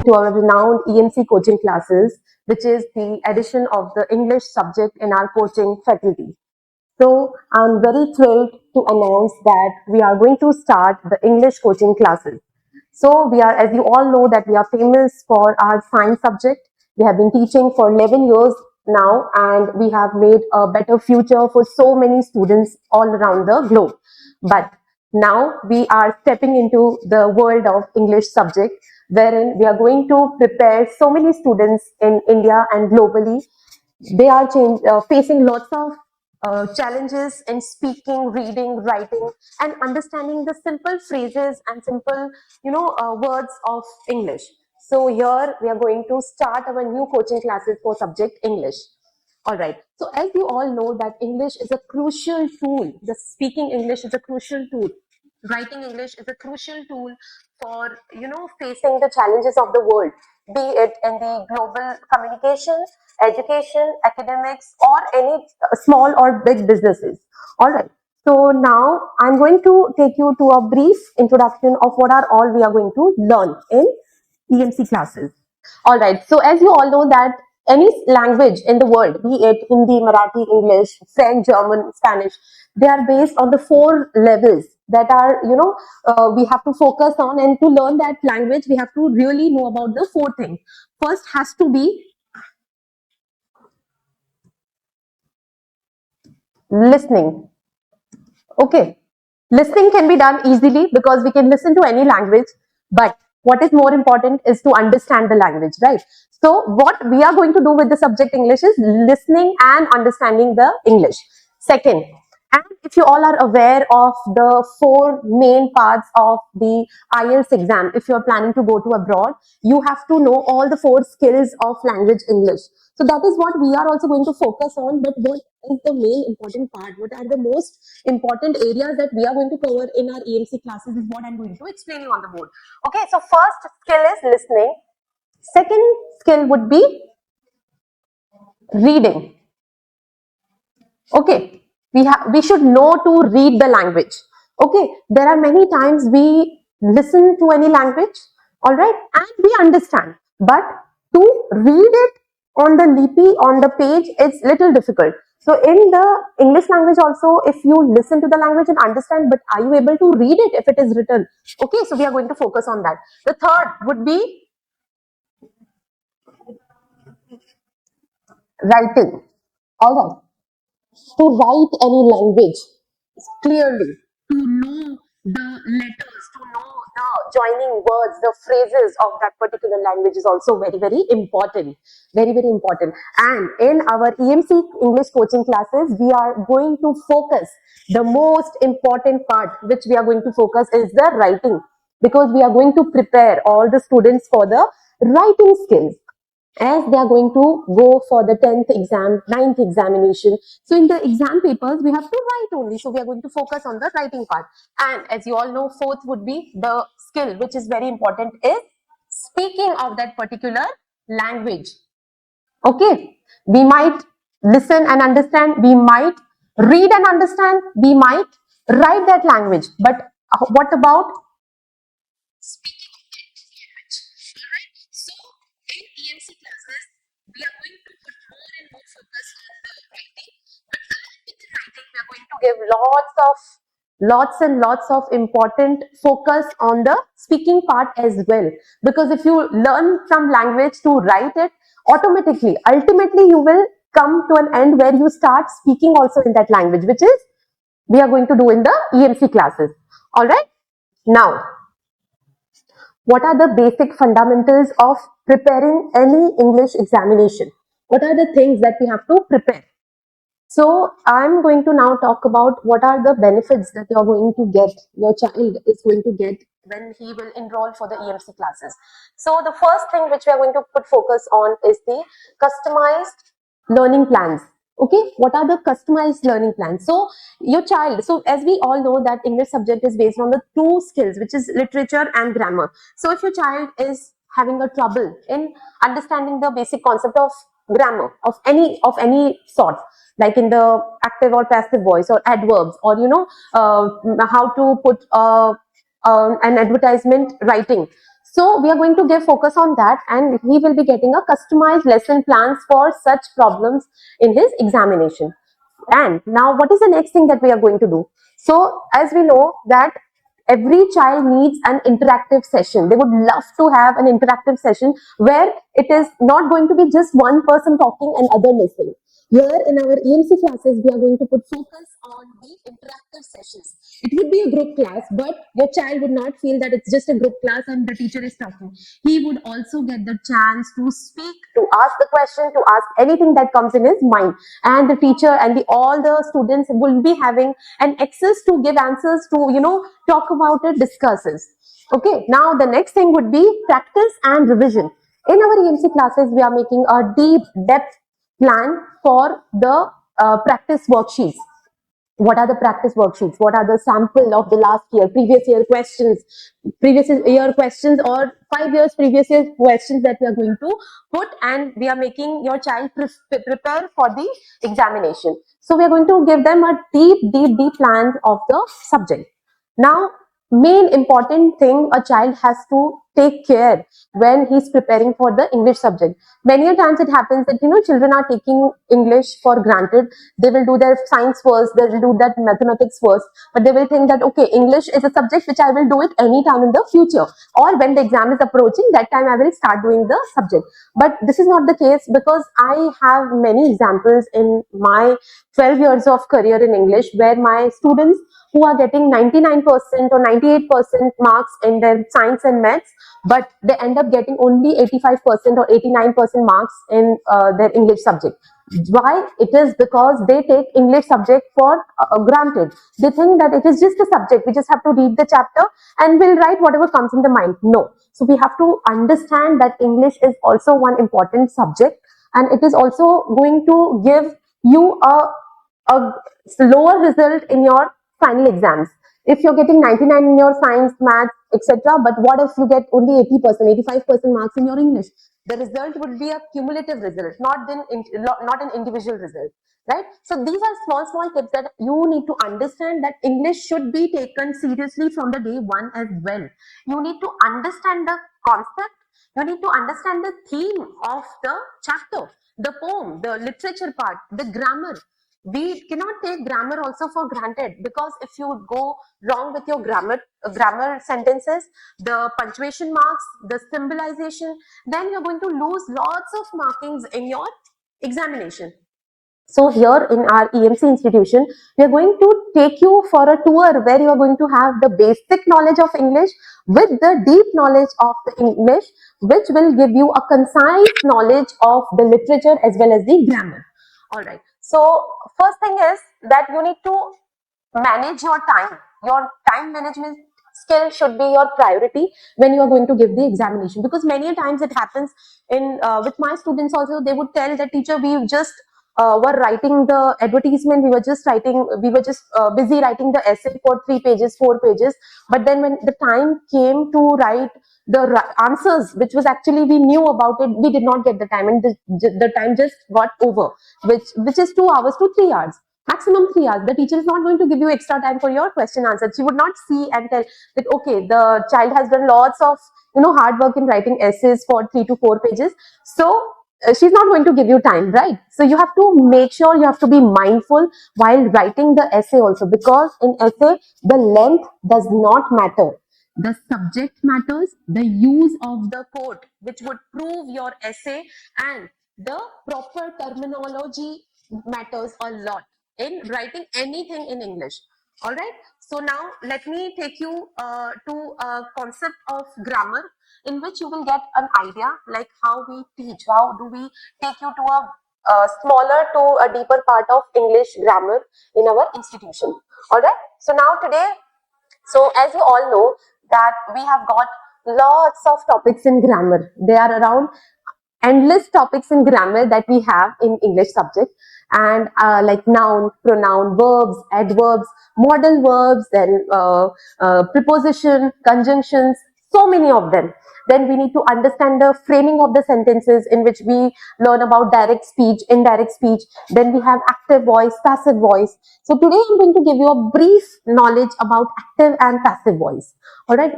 to our renowned EMC coaching classes, which is the addition of the English subject in our coaching faculty. So I'm very thrilled to announce that we are going to start the English coaching classes. So we are, as you all know, that we are famous for our science subject. We have been teaching for 11 years now, and we have made a better future for so many students all around the globe. But now we are stepping into the world of English subject, wherein we are going to prepare so many students in India and globally. They are facing lots of challenges in speaking, reading, writing, and understanding the simple phrases and simple, words of English. So here we are going to start our new coaching classes for subject English. All right. So as you all know that English is a crucial tool. The speaking English is a crucial tool. Writing English is a crucial tool for, facing the challenges of the world, be it in the global communication, education, academics, or any small or big businesses. All right. So now I'm going to take you to a brief introduction of what are all we are going to learn in EMC classes. All right. So as you all know that any language in the world, be it Hindi, Marathi, English, French, German, Spanish, they are based on the 4 levels that are, we have to focus on. And to learn that language, we have to really know about the 4 things. First has to be listening. Okay. Listening can be done easily because we can listen to any language, but what is more important is to understand the language, right? So what we are going to do with the subject English is listening and understanding the English. Second, and if you all are aware of the 4 main parts of the IELTS exam, if you are planning to go to abroad, you have to know all the 4 skills of language English. So that is what we are also going to focus on. But what is the main important part? What are the most important areas that we are going to cover in our EMC classes is what I'm going to explain you on the board. Okay, so first skill is listening. Second skill would be reading. Okay, we should know to read the language. Okay, there are many times we listen to any language, all right, and we understand, but to read it on the lipi, on the page, it's little difficult. So in the English language also, if you listen to the language and understand, but are you able to read it if it is written? Okay, so we are going to focus on that. The third would be writing. All right. To write any language clearly, to know the letters, to know the joining words, the phrases of that particular language is also very, very important. Very, very important. And in our EMC English coaching classes, we are going to focus, the most important part which we are going to focus is the writing, because we are going to prepare all the students for the writing skills, as they are going to go for the 10th exam, 9th examination. So in the exam papers, we have to write only. So we are going to focus on the writing part. And as you all know, fourth would be the skill, which is very important, is speaking of that particular language. Okay, we might listen and understand, we might read and understand, we might write that language. But what about speaking? So in EMC classes, we are going to put more and more focus on the writing, but along with the writing, we are going to give lots and lots of important focus on the speaking part as well. Because if you learn some language to write it, automatically, ultimately, you will come to an end where you start speaking also in that language, which is we are going to do in the EMC classes. All right. Now, what are the basic fundamentals of preparing any English examination? What are the things that we have to prepare? So I'm going to now talk about what are the benefits that you're going to get, your child is going to get when he will enroll for the EMC classes. So the first thing which we are going to put focus on is the customized learning plans. Okay, what are the customized learning plans? So your child, so as we all know that English subject is based on the 2 skills, which is literature and grammar. So if your child is having a trouble in understanding the basic concept of grammar of any sort, like in the active or passive voice or adverbs, or how to put an advertisement writing. So we are going to give focus on that, and he will be getting a customized lesson plans for such problems in his examination. And now what is the next thing that we are going to do? So as we know that every child needs an interactive session. They would love to have an interactive session where it is not going to be just one person talking and other listening. Here in our EMC classes, we are going to put focus on the interactive sessions. It would be a group class, but your child would not feel that it's just a group class and the teacher is talking. He would also get the chance to speak, to ask the question, to ask anything that comes in his mind. And the teacher and all the students will be having an access to give answers, to, talk about it, discusses. Okay, now the next thing would be practice and revision. In our EMC classes, we are making a deep depth plan for the practice worksheets. What are the practice worksheets? What are the sample of the last year, previous year questions, or 5 years previous year questions that we are going to put, and we are making your child prepare for the examination. So we are going to give them a deep plan of the subject. Now, main important thing a child has to take care when he's preparing for the English subject. Many a times it happens that children are taking English for granted. They will do their science first, they will do that mathematics first, but they will think that okay, English is a subject which I will do it anytime in the future, or when the exam is approaching, that time I will start doing the subject. But this is not the case, because I have many examples in my 12 years of career in English where my students who are getting 99% or 98% marks in their science and maths, but they end up getting only 85% or 89% marks in their English subject. Why? It is because they take English subject for granted. They think that it is just a subject. We just have to read the chapter and we'll write whatever comes in the mind. No. So we have to understand that English is also one important subject, and it is also going to give you a lower result in your final exams. If you're getting 99 in your science, maths, etc., but what if you get only 80%, 85% marks in your English? The result would be a cumulative result, not an individual result, right? So these are small tips that you need to understand, that English should be taken seriously from the day one as well. You need to understand the concept. You need to understand the theme of the chapter, the poem, the literature part, the grammar. We cannot take grammar also for granted, because if you go wrong with your grammar sentences, the punctuation marks, the symbolization, then you're going to lose lots of markings in your examination. So here in our EMC institution, we are going to take you for a tour where you are going to have the basic knowledge of English with the deep knowledge of the English, which will give you a concise knowledge of the literature as well as the grammar. All right. So first thing is that you need to manage your time. Your time management skill should be your priority when you are going to give the examination, because many times it happens in with my students also. They would tell the teacher, we just were writing the advertisement, we were just busy writing the essay for 3 pages, 4 pages, but then when the time came to write the answers, which was actually we knew about it, we did not get the time, and the time just got over, which is 2 hours to 3 hours, maximum 3 hours. The teacher is not going to give you extra time for your question answer. She would not see and tell that okay, the child has done lots of hard work in writing essays for 3 to 4 pages, so she's not going to give you time, right? So you have to make sure, you have to be mindful while writing the essay also, because in essay the length does not matter. The subject matters, the use of the quote which would prove your essay, and the proper terminology matters a lot in writing anything in English. All right. So now let me take you to a concept of grammar, in which you will get an idea like how we teach, how do we take you to a smaller to a deeper part of English grammar in our institution. All right. So now today, so as you all know that we have got lots of topics in grammar. There are around endless topics in grammar that we have in English subject, and like noun, pronoun, verbs, adverbs, modal verbs, then preposition, conjunctions, so many of them. Then we need to understand the framing of the sentences, in which we learn about direct speech, indirect speech. Then we have active voice, passive voice. So today I'm going to give you a brief knowledge about active and passive voice. All right.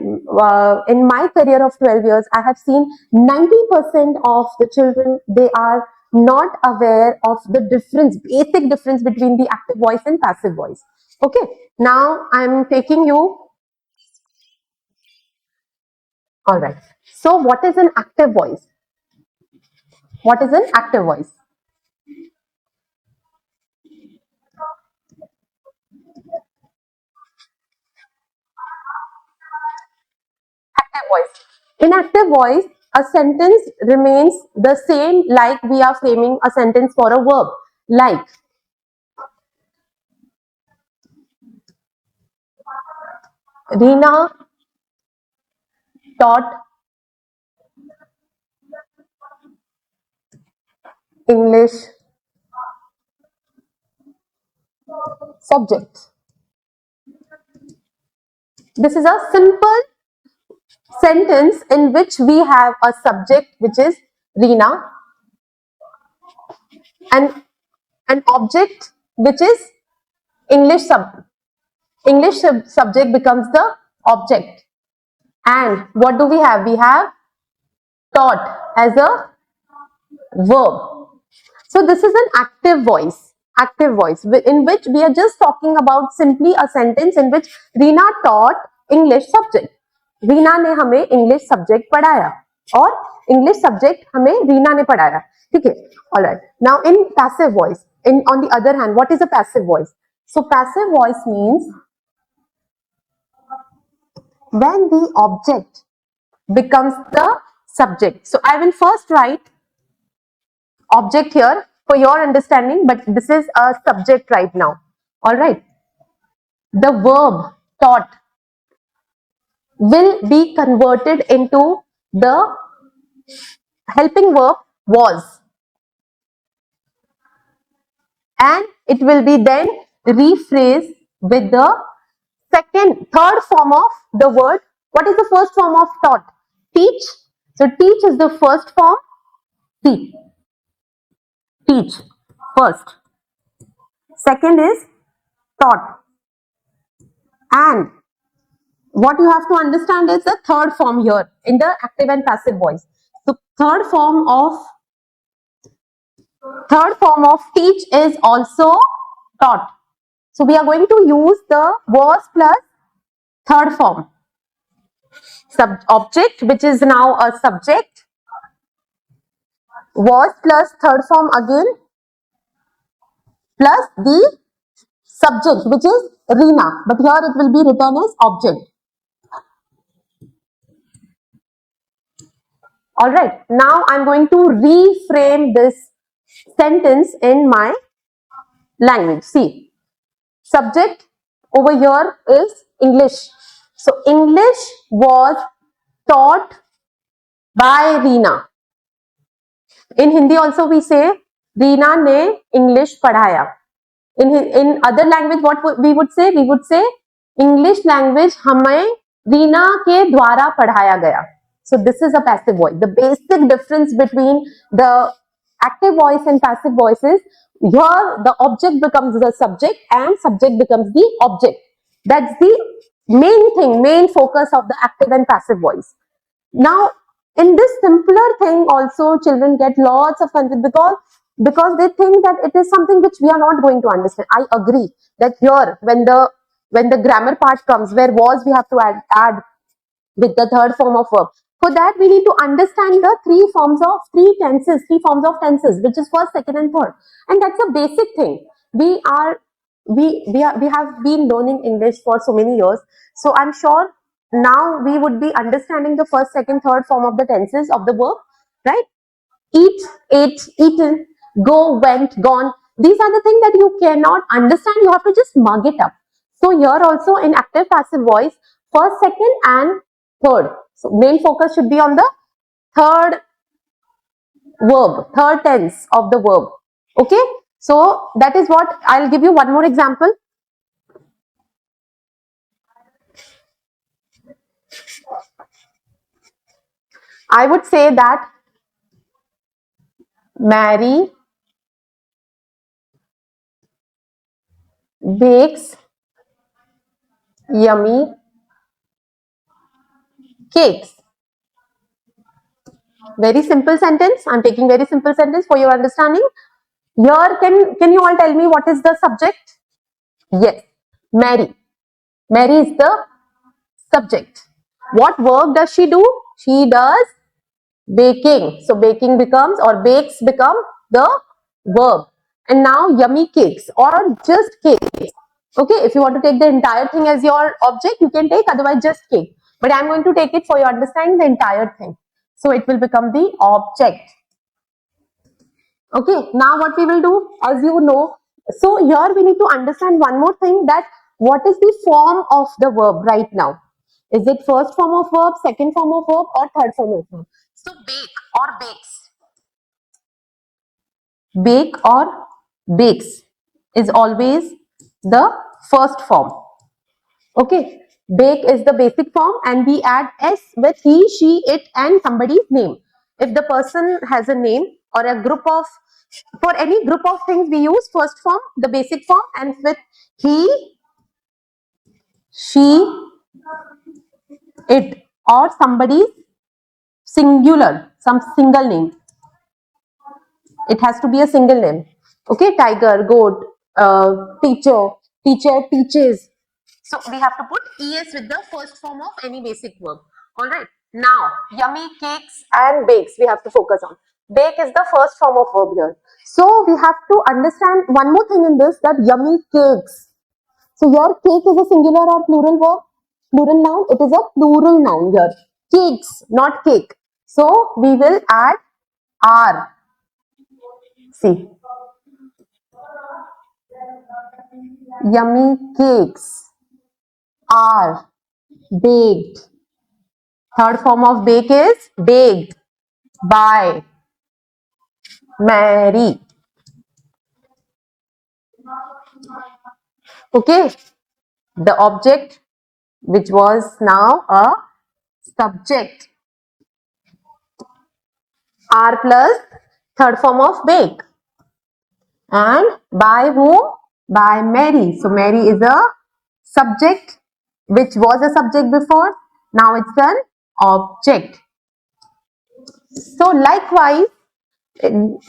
In my career of 12 years, I have seen 90% of the children, they are not aware of the difference, basic difference between the active voice and passive voice. Okay. Now I'm taking you. All right. So what is an active voice? What is an active voice? Active voice. In active voice, a sentence remains the same, like we are framing a sentence for a verb. Like, Reena taught English subject. This is a simple sentence in which we have a subject, which is Reena, and an object, which is English subject becomes the object. And what do we have? We have taught as a verb. So this is an active voice in which we are just talking about simply a sentence in which Reena taught English subject. Reena ने हमें English subject पढ़ाया और English subject हमें रीना ने पढ़ाया. ठीक है. All right. Now in passive voice, on the other hand, what is a passive voice? So passive voice means when the object becomes the subject. So I will first write object here for your understanding, but this is a subject right now. All right. The verb taught will be converted into the helping verb was, and it will be then rephrased with the third form of the word. What is the first form of taught? Teach. So teach is the first form. See, teach first. Second is taught. And what you have to understand is the third form here in the active and passive voice. So third form of teach is also taught. So we are going to use the was plus third form. Object, which is now a subject, was plus third form again, plus the subject, which is Reena, but here it will be written as object. All right. Now I'm going to reframe this sentence in my language. See, subject over here is English. So English was taught by Reena. In Hindi also we say Reena ne English padhaya. In other language, what we would say? We would say English language हमें रीना के द्वारा पढ़ाया गया. So this is a passive voice. The basic difference between the active voice and passive voice is here the object becomes the subject and subject becomes the object. That's the main focus of the active and passive voice. Now, in this simpler thing also children get lots of confusion because they think that it is something which we are not going to understand. I agree that here when the grammar part comes, where was we have to add with the third form of verb. For that we need to understand the three forms of tenses, which is first, second and third. And that's a basic thing. We have been learning English for so many years. So I'm sure now we would be understanding the first, second, third form of the tenses of the verb, right? Eat, ate, eaten, go, went, gone. These are the things that you cannot understand. You have to just mug it up. So here also in active passive voice, first, second and third. So main focus should be on the third tense of the verb. Okay. So that is what I'll give you one more example. I would say that Mary bakes yummy cakes. Very simple sentence. I'm taking very simple sentence for your understanding. Here, can you all tell me what is the subject? Yes, Mary. Mary is the subject. What work does she do? She does baking. So baking becomes or bakes become the verb. And now yummy cakes or just cakes. Okay, if you want to take the entire thing as your object, you can take, otherwise just cake. But I'm going to take it for your understanding the entire thing. So it will become the object. Okay, now what we will do, as you know, so here we need to understand one more thing, that what is the form of the verb right now? Is it first form of verb, second form of verb, or third form of verb? So bake or bakes. Bake or bakes is always the first form. Okay, bake is the basic form and we add s with he, she, it and somebody's name. If the person has a name or a group of, for any group of things we use first form, the basic form, and with he, she, it or somebody's singular, some single name. It has to be a single name. Okay, tiger, goat, teacher, teacher teaches. So we have to put es with the first form of any basic verb. All right. Now, yummy cakes and bakes we have to focus on. Bake is the first form of verb here. So we have to understand one more thing in this, that yummy cakes. So your cake is a singular or plural verb? Plural noun? It is a plural noun here. Cakes, not cake. So we will add R. See, yummy cakes are baked. Third form of bake is baked by Mary. Okay, the object which was now a subject, R plus third form of bake, and by whom? By Mary. So Mary is a subject which was a subject before, now it's an object. So likewise,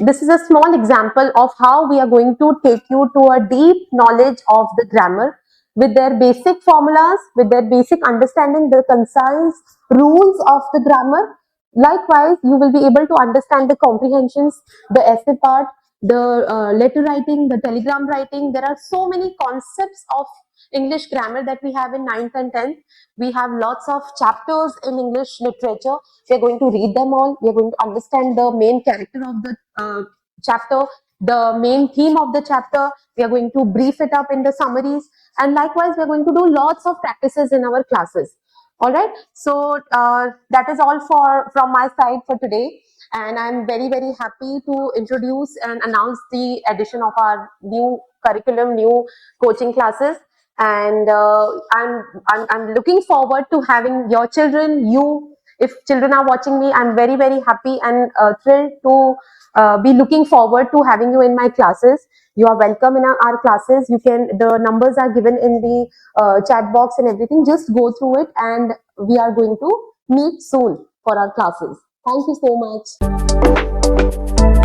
this is a small example of how we are going to take you to a deep knowledge of the grammar with their basic formulas, with their basic understanding, the concise rules of the grammar. Likewise, you will be able to understand the comprehensions, the essay part, the letter writing, the telegram writing. There are so many concepts of English grammar that we have in 9th and 10th. We have lots of chapters in English literature. We are going to read them all. We are going to understand the main character of the chapter, the main theme of the chapter. We are going to brief it up in the summaries. And likewise, we are going to do lots of practices in our classes. All right. So that is all from my side for today. And I'm very happy to introduce and announce the addition of our new curriculum, new coaching classes. And I'm looking forward to having your children, you, if children are watching me, I'm very happy and thrilled to be looking forward to having you in my classes. You are welcome in our classes. You can, the numbers are given in the chat box and everything. Just go through it and we are going to meet soon for our classes. Thank you so much.